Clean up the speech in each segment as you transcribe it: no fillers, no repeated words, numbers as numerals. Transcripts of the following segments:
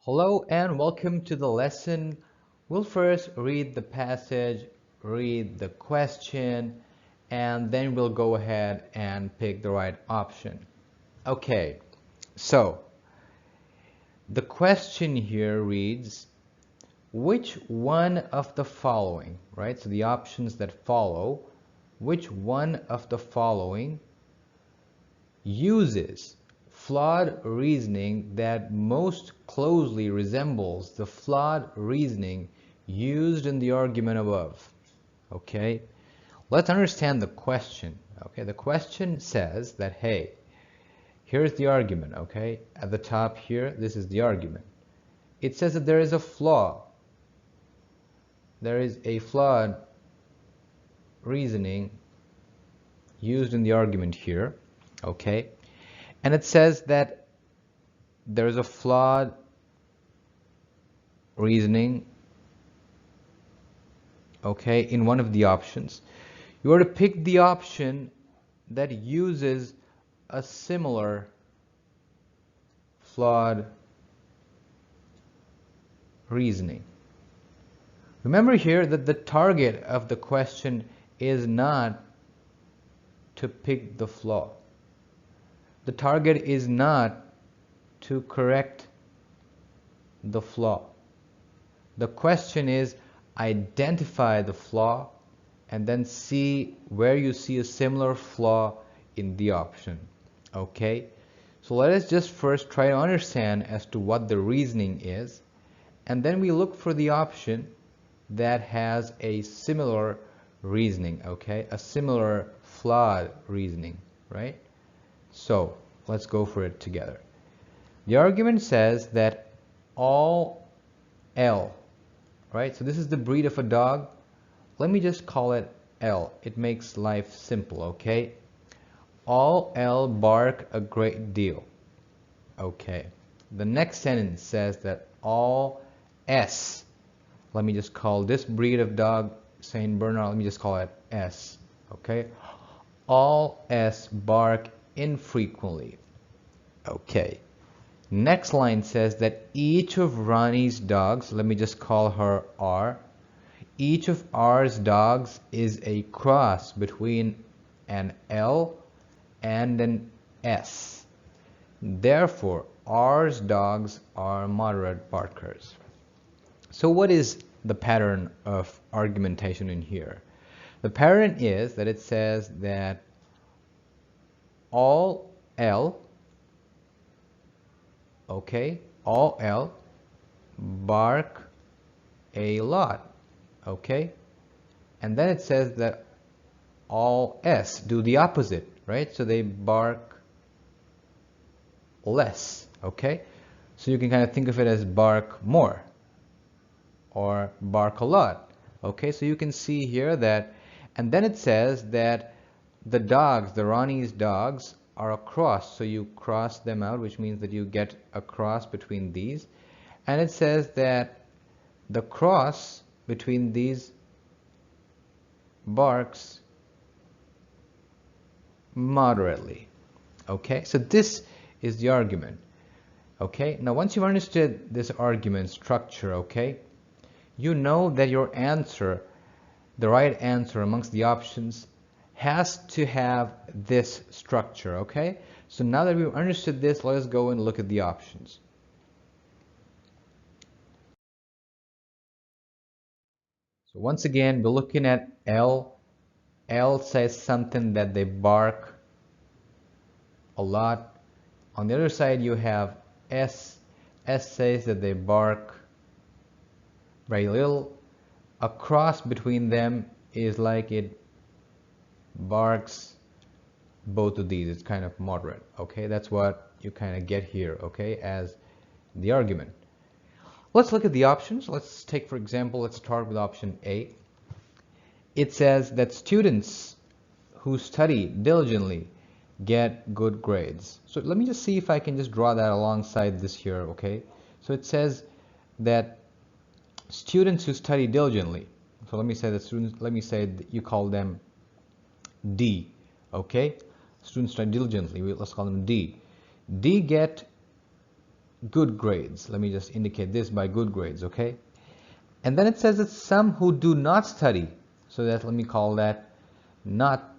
Hello and welcome to the lesson. We'll first read the passage, read the question, and then we'll go ahead and pick the right option. Okay, so the question here reads, which one of the following, right? So the options that follow, which one of the following uses flawed reasoning that most closely resembles the flawed reasoning used in the argument above? Okay, let's understand the question. Okay, the question says that, hey, here's the argument. Okay, at the top here, this is the argument. It says that there is a flaw. There is a flawed reasoning used in the argument here. Okay, and it says that there is a flawed reasoning, okay, in one of the options. You are to pick the option that uses a similar flawed reasoning. Remember here that the target of the question is not to pick the flaw. The target is not to correct the flaw. The question is identify the flaw and then see where you see a similar flaw in the option. Okay, so let us just first try to understand as to what the reasoning is, and then we look for the option that has a similar reasoning, okay, a similar flawed reasoning, right? So let's go for it together. The argument says that all L, right? So this is the breed of a dog. Let me just call it L. It makes life simple, okay? All L bark a great deal. Okay. The next sentence says that all S, let me just call this breed of dog Saint Bernard, let me just call it S, okay? All S bark infrequently. Okay. Next line says that each of Ronnie's dogs, let me just call her R, each of R's dogs is a cross between an L and an S. Therefore, R's dogs are moderate barkers. So what is the pattern of argumentation in here? The pattern is that it says that all L, okay, all L bark a lot, okay, and then it says that all S do the opposite, right? So they bark less, okay? So you can kind of think of it as bark more or bark a lot, okay? So you can see here that, and then it says that the dogs, the Ronnie's dogs, are a cross. So you cross them out, which means that you get a cross between these. And it says that the cross between these barks moderately. Okay, so this is the argument. Okay, now once you've understood this argument structure, okay, you know that your answer, the right answer amongst the options, has to have this structure, okay? So now that we've understood this, let us go and look at the options. So once again, we're looking at L. L says something that they bark a lot. On the other side, you have S. S says that they bark very little. A cross between them is like it barks both of these. It's kind of moderate, okay? That's what you kind of get here, okay, as the argument. Let's look at the options. Let's take, for example, let's start with option A. It says that students who study diligently get good grades. So let me just see if I can just draw that alongside this here, okay? So it says that students who study diligently, so let me say that students, let me say that you call them D, okay? Students study diligently, let's call them D. D get good grades. Let me just indicate this by good grades, okay? And then it says that some who do not study, so that let me call that not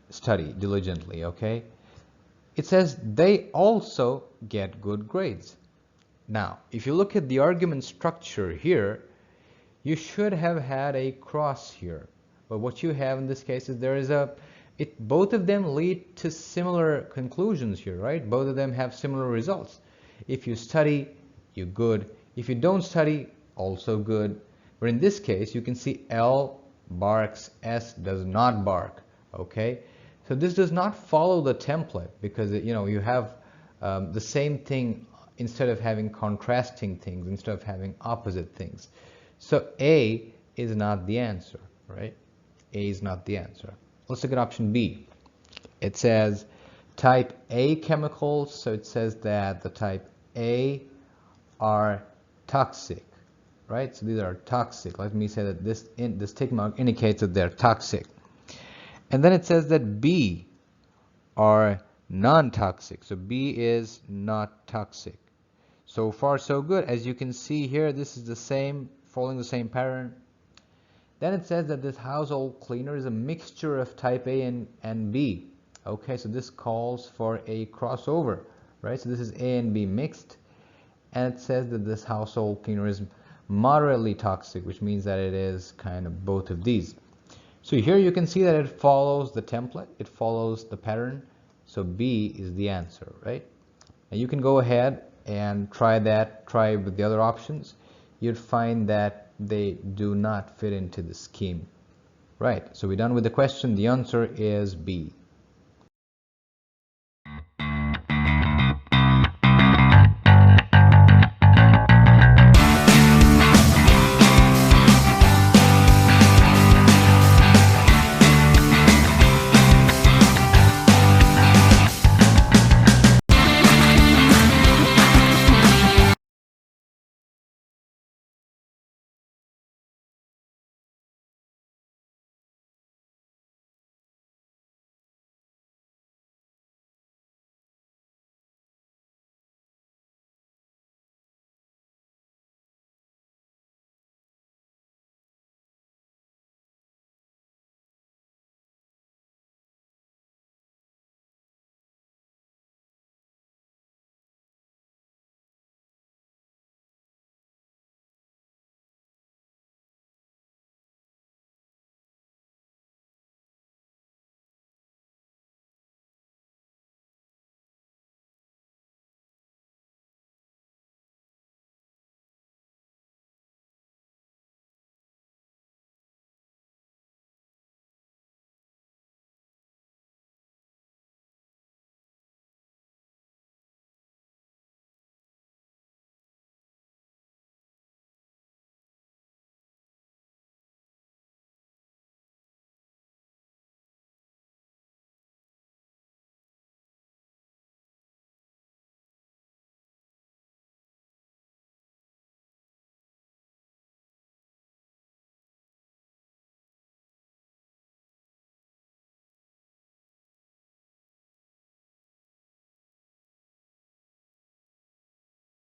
study diligently, okay? It says they also get good grades. Now, if you look at the argument structure here, you should have had a cross here. But what you have in this case is both of them lead to similar conclusions here, right? Both of them have similar results. If you study, you're good. If you don't study, also good. But in this case, you can see L barks, S does not bark, okay? So this does not follow the template because you have the same thing instead of having contrasting things, instead of having opposite things. So A is not the answer, right? A is not the answer. Let's look at option B. It says type A chemicals, so it says that the type A are toxic, right? So these are toxic. Let me say that this tick mark indicates that they're toxic. And then it says that B are non-toxic. So B is not toxic. So far so good. As you can see here, this is the same, following the same pattern. Then it says that this household cleaner is a mixture of type A and B. Okay, so this calls for a crossover, right? So this is A and B mixed. And it says that this household cleaner is moderately toxic, which means that it is kind of both of these. So here you can see that it follows the template, it follows the pattern. So B is the answer, right? And you can go ahead and try with the other options. You'd find that they do not fit into the scheme. Right, so we're done with the question. The answer is B.